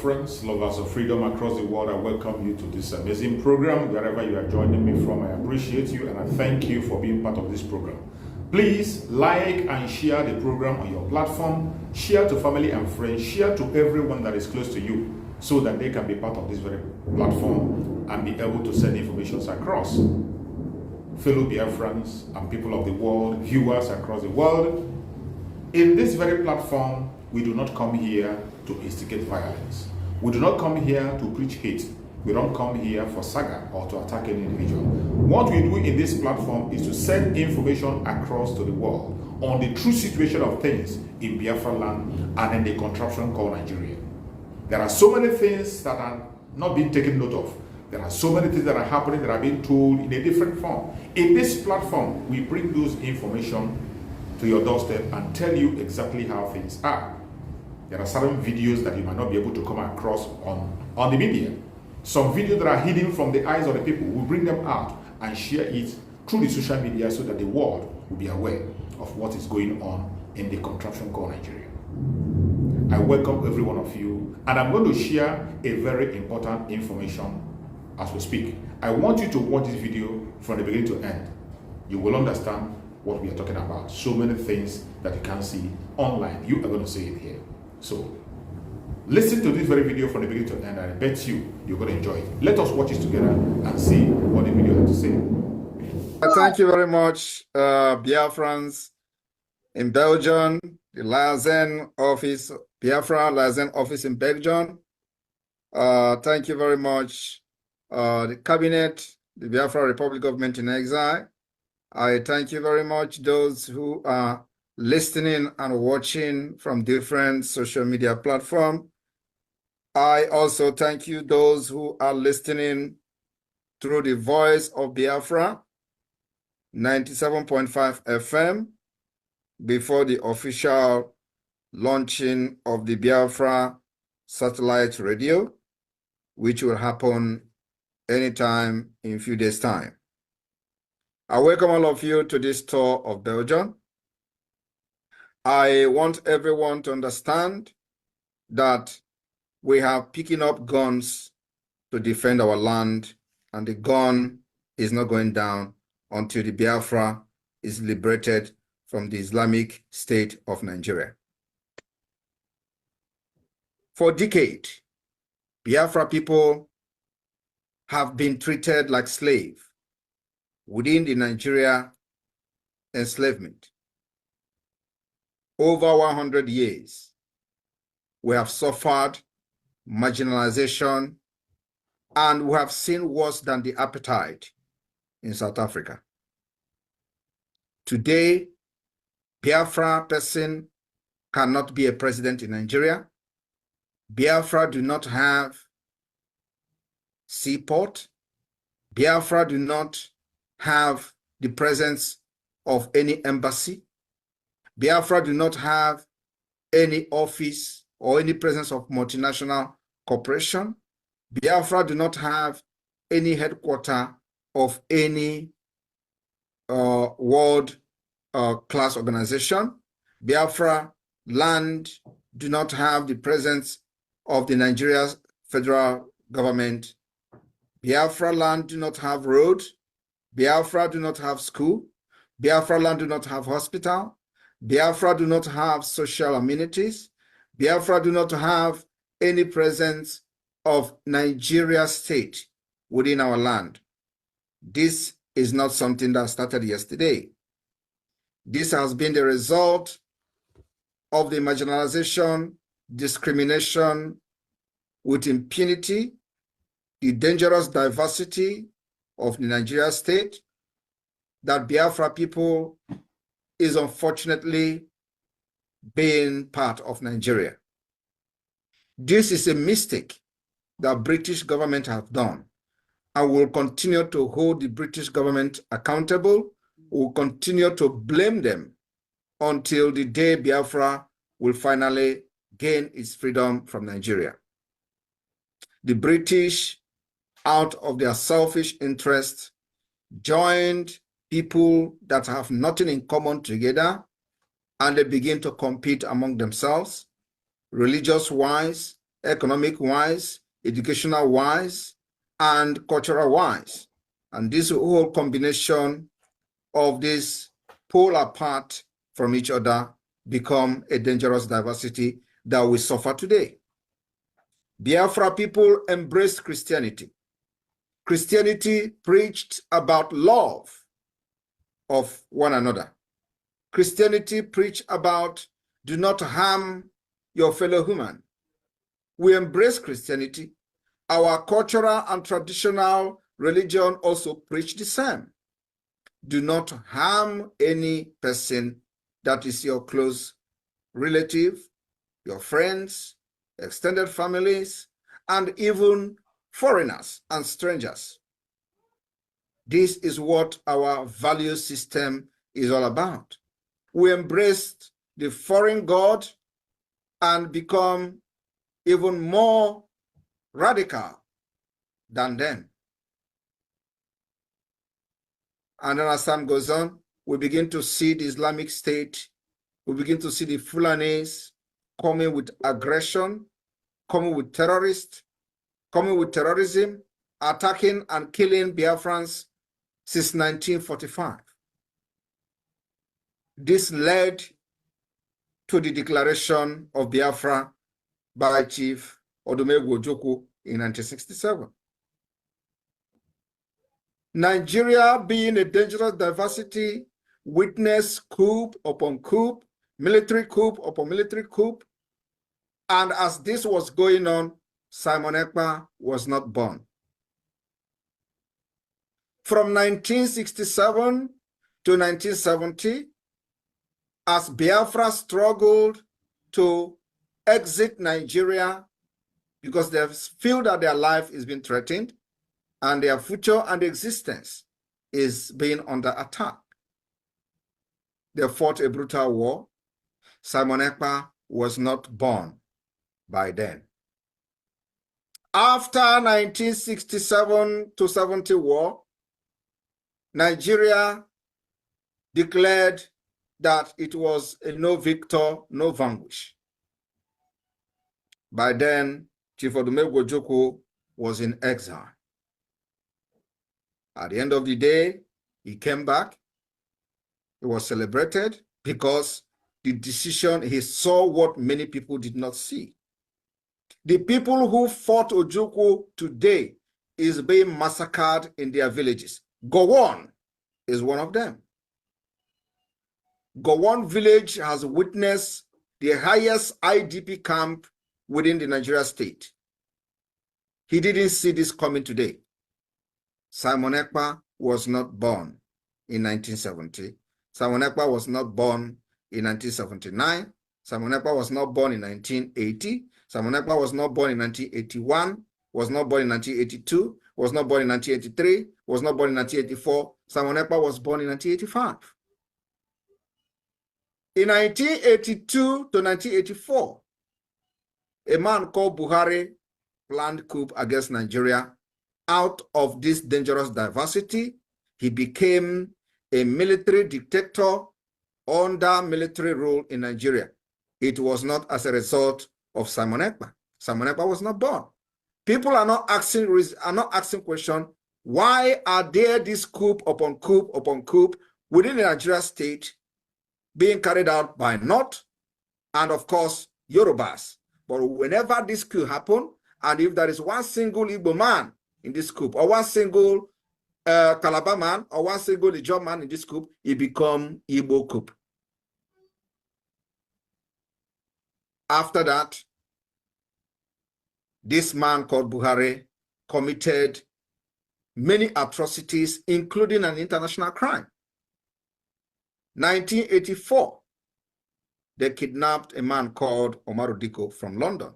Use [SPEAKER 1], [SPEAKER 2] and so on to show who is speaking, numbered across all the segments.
[SPEAKER 1] friends, lovers of freedom across the world. I welcome you to this amazing program. Wherever you are joining me from, I appreciate you and I thank you for being part of this program. Please like and share the program on your platform. Share to family and friends. Share to everyone that is close to you so that they can be part of this very platform and be able to send information across. Fellow Biafrans and people of the world, viewers across the world, in this very platform, we do not come here to instigate violence. We do not come here to preach hate. We don't come here for saga or to attack any individual. What we do in this platform is to send information across to the world on the true situation of things in Biafra land and in the contraption called Nigeria. There are so many things that are not being taken note of. There are so many things that are happening that are being told in a different form. In this platform, we bring those information to your doorstep and tell you exactly how things are. There are certain videos that you might not be able to come across on the media. Some videos that are hidden from the eyes of the people, we bring them out and share it through the social media so that the world will be aware of what is going on in the contraption called Nigeria. I welcome every one of you, and I'm going to share a very important information as we speak. I want you to watch this video from the beginning to end. You will understand what we are talking about. So many things that you can't see online. You are going to see it here. So listen to this very video from the beginning to end, and I bet you're going to enjoy it. Let us watch it together and see what the video has to say.
[SPEAKER 2] Thank you very much, Biafrans in Belgium, the Liaison Office, Biafra Liaison Office in Belgium. Thank you very much, the Cabinet, the Biafra Republic Government in Exile. I thank you very much, those who are listening and watching from different social media platforms. I also thank you, those who are listening through the Voice of Biafra, 97.5 FM, before the official launching of the Biafra satellite radio, which will happen anytime in a few days' time. I welcome all of you to this tour of Belgium. I want everyone to understand that we have picking up guns to defend our land, and the gun is not going down until the Biafra is liberated from the Islamic State of Nigeria. For decades, Biafra people have been treated like slaves within the Nigeria enslavement. Over 100 years, we have suffered marginalization, and we have seen worse than the apartheid in South Africa. Today, Biafra person cannot be a president in Nigeria. Biafra do not have seaport. Biafra do not have the presence of any embassy. Biafra do not have any office or any presence of multinational corporation. Biafra do not have any headquarters of any world class organization. Biafra land do not have the presence of the Nigeria federal government. Biafra land do not have road. Biafra do not have school. Biafra land do not have hospital. Biafra do not have social amenities. Biafra do not have any presence of Nigeria state within our land. This is not something that started yesterday. This has been the result of the marginalization, discrimination with impunity, the dangerous diversity of the Nigeria state that Biafra people is unfortunately being part of Nigeria. This is a mistake that British government have done, and will continue to hold the British government accountable. Will continue to blame them until the day Biafra will finally gain its freedom from Nigeria. The British, out of their selfish interest, joined people that have nothing in common together, and they begin to compete among themselves, religious-wise, economic-wise, educational-wise, and cultural-wise. And this whole combination of this pull apart from each other become a dangerous diversity that we suffer today. Biafra people embraced Christianity. Christianity preached about love of one another. Christianity preached about do not harm your fellow human. We embrace Christianity. Our cultural and traditional religion also preach the same. Do not harm any person that is your close relative, your friends, extended families, and even foreigners and strangers. This is what our value system is all about. We embraced the foreign God and become even more radical than them. And then as time goes on, we begin to see the Islamic State, we begin to see the Fulanis coming with aggression, coming with terrorists, coming with terrorism, attacking and killing Biafrans since 1945. This led to the declaration of Biafra by Chief Odumegwu Ojukwu in 1967. Nigeria, being a dangerous diversity, witnessed coup upon coup, military coup upon military coup. And as this was going on, Simon Ekpa was not born. From 1967 to 1970, as Biafra struggled to exit Nigeria because they feel that their life is being threatened and their future and existence is being under attack. They fought a brutal war. Simon Ekpa was not born by then. After 1967 to 70 war, Nigeria declared that it was a no victor, no vanquish. By then, Chief Odumegwu Ojukwu was in exile. At the end of the day, he came back. He was celebrated because the decision, he saw what many people did not see. The people who fought Ojukwu today is being massacred in their villages. Gowon is one of them. Gowon village has witnessed the highest IDP camp within the Nigeria state. He didn't see this coming today. Simon Ekpa was not born in 1970. Simon Ekpa was not born in 1979. Simon Ekpa was not born in 1980. Simon Ekpa was not born in 1981, was not born in 1982, was not born in 1983, was not born in 1984. Simon Ekpa was born in 1985. In 1982 to 1984, a man called Buhari planned coup against Nigeria. Out of this dangerous diversity, he became a military dictator under military rule in Nigeria. It was not as a result of Simon Ekpa. Simon Ekpa was not born. People are not asking question, why are there this coup upon coup upon coup within the Nigeria state being carried out by North and of course Yorubas? But whenever this coup happens, and if there is one single Igbo man in this coup, or one single Calabar man, or one single Ijaw man in this coup, it becomes Igbo coup. After that, this man called Buhari committed many atrocities, including an international crime. 1984, they kidnapped a man called Umaru Dikko from London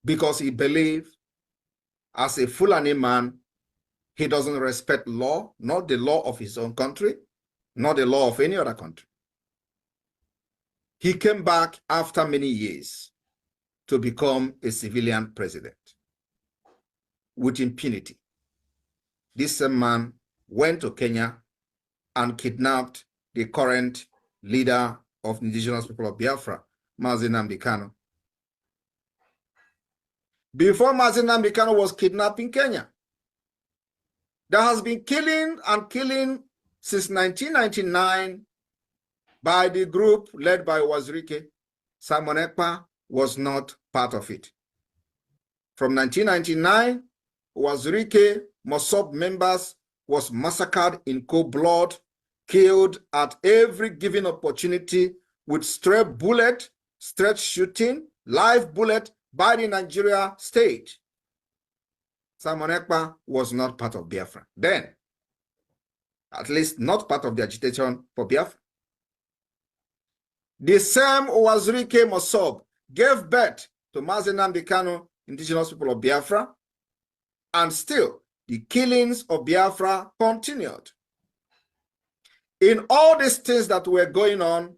[SPEAKER 2] because he believed, as a Fulani man, he doesn't respect law, not the law of his own country, not the law of any other country. He came back after many years to become a civilian president with impunity. This same man went to Kenya and kidnapped the current leader of the indigenous people of Biafra, Mazi Nnamdi Kanu, before Mazi Nnamdi Kanu was kidnapped in Kenya. There has been killing and killing since 1999 by the group led by Wazirike. Simon Ekpa was not part of it. From 1999, Wazirike Mossab members was massacred in cold blood, killed at every given opportunity with stray bullet, straight shooting, live bullet by the Nigeria state. Simon Ekpa was not part of Biafra then, at least not part of the agitation for Biafra. The same Wazirike Mossab gave birth to Mazi Nnamdi Kanu, indigenous people of Biafra, and still the killings of Biafra continued. In all these things that were going on,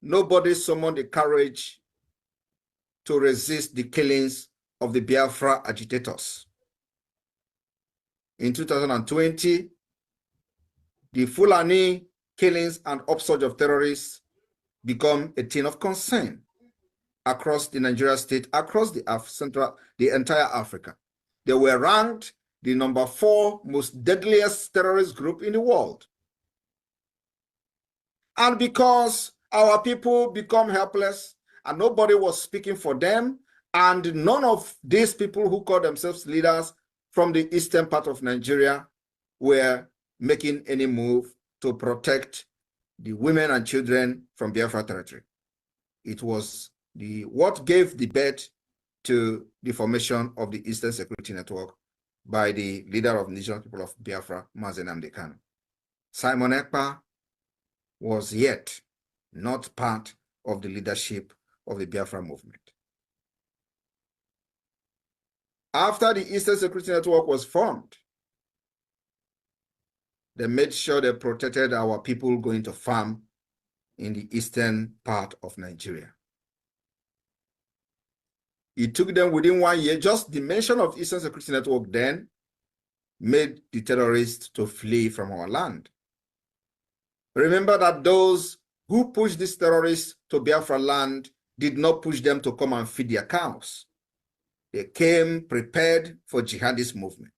[SPEAKER 2] nobody summoned the courage to resist the killings of the Biafra agitators. In 2020, the Fulani killings and upsurge of terrorists become a thing of concern across the Nigeria state, across the entire Africa. They were ranked the number 4 most deadliest terrorist group in the world. And because our people become helpless and nobody was speaking for them, and none of these people who call themselves leaders from the eastern part of Nigeria were making any move to protect the women and children from Biafra territory. It was what gave the birth to the formation of the Eastern Security Network by the leader of the indigenous people of Biafra, Mazi Nnamdi Kanu. Simon Ekpa was yet not part of the leadership of the Biafra movement. After the Eastern Security Network was formed, they made sure they protected our people going to farm in the eastern part of Nigeria. It took them within 1 year, just the mention of Eastern Security Network then made the terrorists to flee from our land. Remember that those who pushed these terrorists to Biafra land did not push them to come and feed their cows. They came prepared for jihadist movement.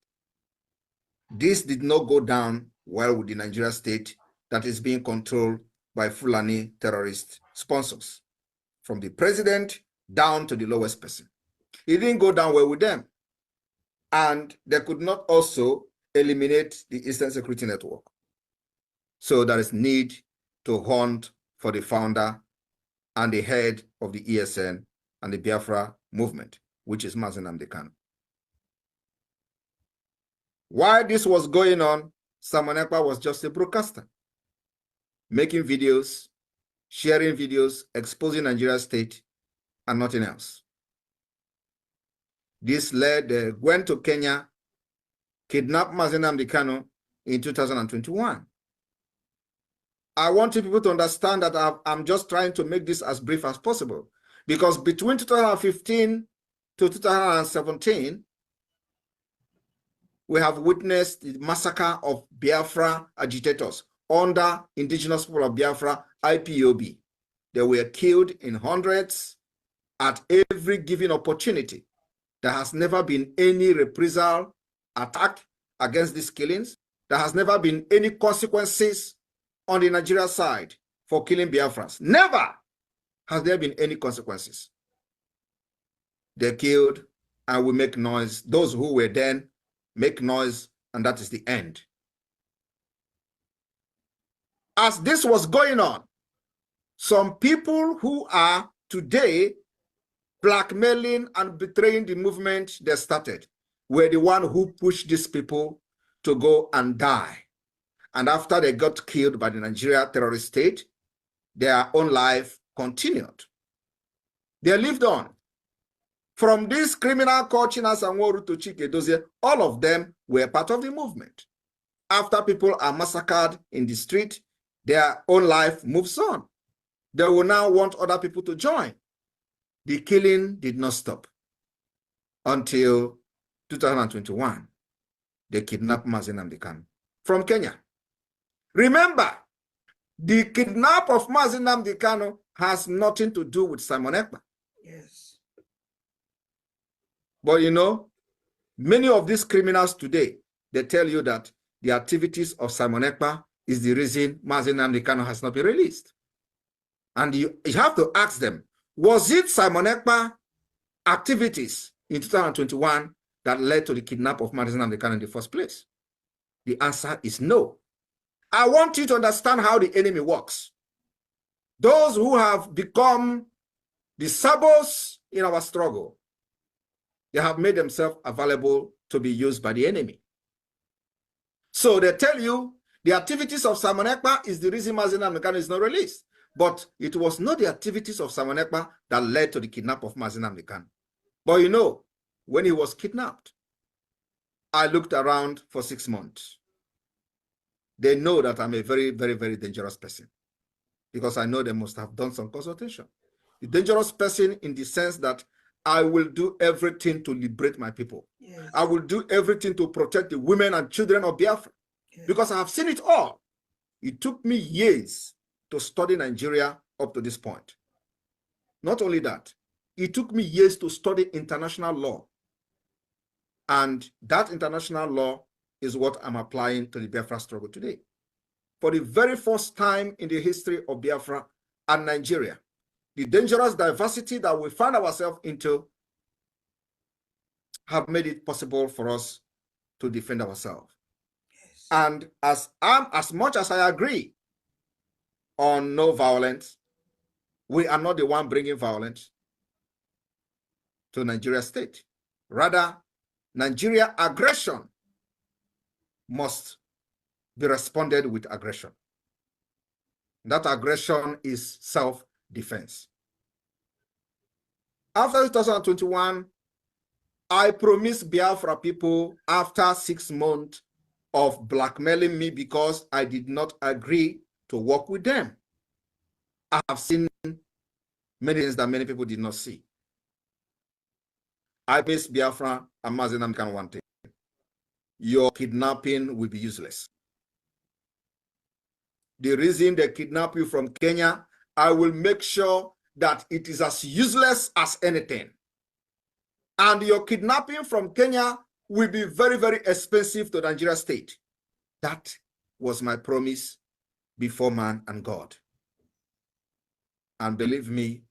[SPEAKER 2] This did not go down well with the Nigeria state that is being controlled by Fulani terrorist sponsors, from the president down to the lowest person. It didn't go down well with them. And they could not also eliminate the Eastern Security Network. So there is need to hunt for the founder and the head of the ESN and the Biafra movement, which is Mazi Nnamdi Kanu. While this was going on, Simon Ekpa was just a broadcaster, making videos, sharing videos, exposing Nigeria state, and nothing else. This led, they went to Kenya, kidnapped Mazi Nnamdi Kanu in 2021. I want people to understand that I'm just trying to make this as brief as possible, because between 2015 to 2017, we have witnessed the massacre of Biafra agitators under indigenous people of Biafra, IPOB. They were killed in hundreds at every given opportunity. There has never been any reprisal attack against these killings. There has never been any consequences on the Nigeria side for killing Biafrans. Never has there been any consequences. They killed and we make noise. Those who were then make noise, and that is the end. As this was going on, some people who are today blackmailing and betraying the movement they started were the one who pushed these people to go and die. And after they got killed by the Nigeria terrorist state, their own life continued. They lived on. From this criminal called Chinasa Nworu to Chike Dozie, all of them were part of the movement. After people are massacred in the street, their own life moves on. They will now want other people to join. The killing did not stop until 2021. They kidnapped Mazi Nnamdi Kanu from Kenya. Remember, the kidnap of Mazi Nnamdi Kanu has nothing to do with Simon Ekpa.
[SPEAKER 3] Yes.
[SPEAKER 2] But you know, many of these criminals today, they tell you that the activities of Simon Ekpa is the reason Mazi Nnamdi Kanu has not been released. And you have to ask them, was it Simon Ekpa activities in 2021 that led to the kidnap of Mazi Nnamdi Kanu in the first place? The answer is no. I want you to understand how the enemy works. Those who have become the sabos in our struggle, they have made themselves available to be used by the enemy. So they tell you the activities of Simon Ekpa is the reason Mazi Nnamdi Kanu is not released. But it was not the activities of Simon Ekpa that led to the kidnap of Mazi Nnamdi Kanu. But you know, when he was kidnapped, I looked around for 6 months. They know that I'm a very, very, very dangerous person because I know they must have done some consultation. A dangerous person in the sense that I will do everything to liberate my people. Yes. I will do everything to protect the women and children of Biafra, yes, because I have seen it all. It took me years to study Nigeria up to this point. Not only that, it took me years to study international law. And that international law is what I'm applying to the Biafra struggle today. For the very first time in the history of Biafra and Nigeria, the dangerous diversity that we find ourselves into have made it possible for us to defend ourselves. Yes. And as much as I agree on no violence, we are not the one bringing violence to Nigeria state. Rather, Nigeria aggression must be responded with aggression. That aggression is self-defense. After 2021, I promised Biafra people after 6 months of blackmailing me because I did not agree to work with them. I have seen many things that many people did not see. I promised Biafra and Mazi Nnamdi Kanu one thing: your kidnapping will be useless. The reason they kidnap you from Kenya, I will make sure that it is as useless as anything. And your kidnapping from Kenya will be very, very expensive to Nigeria state. That was my promise before man and God. And believe me,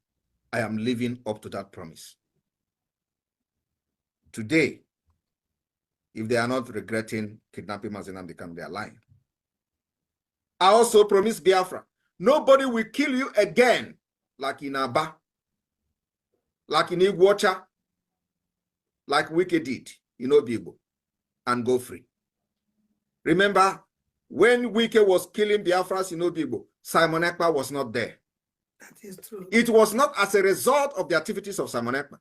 [SPEAKER 2] I am living up to that promise. Today, if they are not regretting kidnapping Mazi Nnamdi Kanu, they are lying. I also promised Biafra, nobody will kill you again, like in Aba, like in Iguacha, like Wike did in Obibo, and go free. Remember, when Wike was killing Biafras in Obibo, Simon Ekpa was not there.
[SPEAKER 3] That is true.
[SPEAKER 2] It was not as a result of the activities of Simon Ekpa.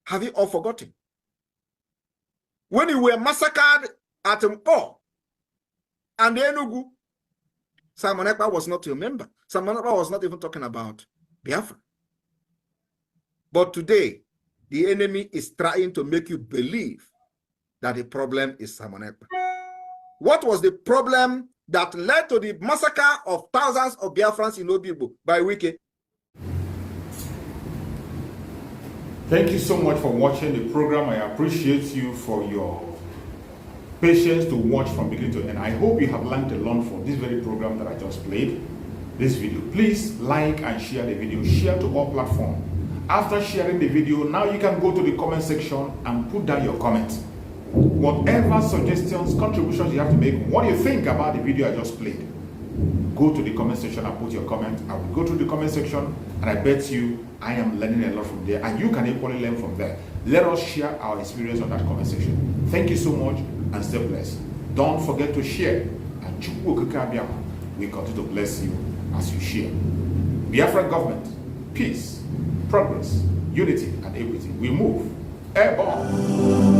[SPEAKER 2] Have you all forgotten? When you were massacred at Mpo and Enugu, Simon Ekpa was not your member. Simon Ekpa was not even talking about Biafra. But today, the enemy is trying to make you believe that the problem is Simon Ekpa. What was the problem that led to the massacre of thousands of Biafrans in Obibo by Wike?
[SPEAKER 1] Thank you so much for watching the program. I appreciate you for your patience to watch from beginning to end. I hope you have learned a lot from this very program that I just played, this video. Please like and share the video. Share to all platforms. After sharing the video, now you can go to the comment section and put down your comments. Whatever suggestions, contributions you have to make, what do you think about the video I just played? Go to the comment section and put your comment. I will go to the comment section and I bet you I am learning a lot from there, and you can equally learn from there. Let us share our experience on that comment section. Thank you so much and stay blessed. Don't forget to share, and we continue to bless you as you share. Biafra government, peace, progress, unity, and equity. We move airborne.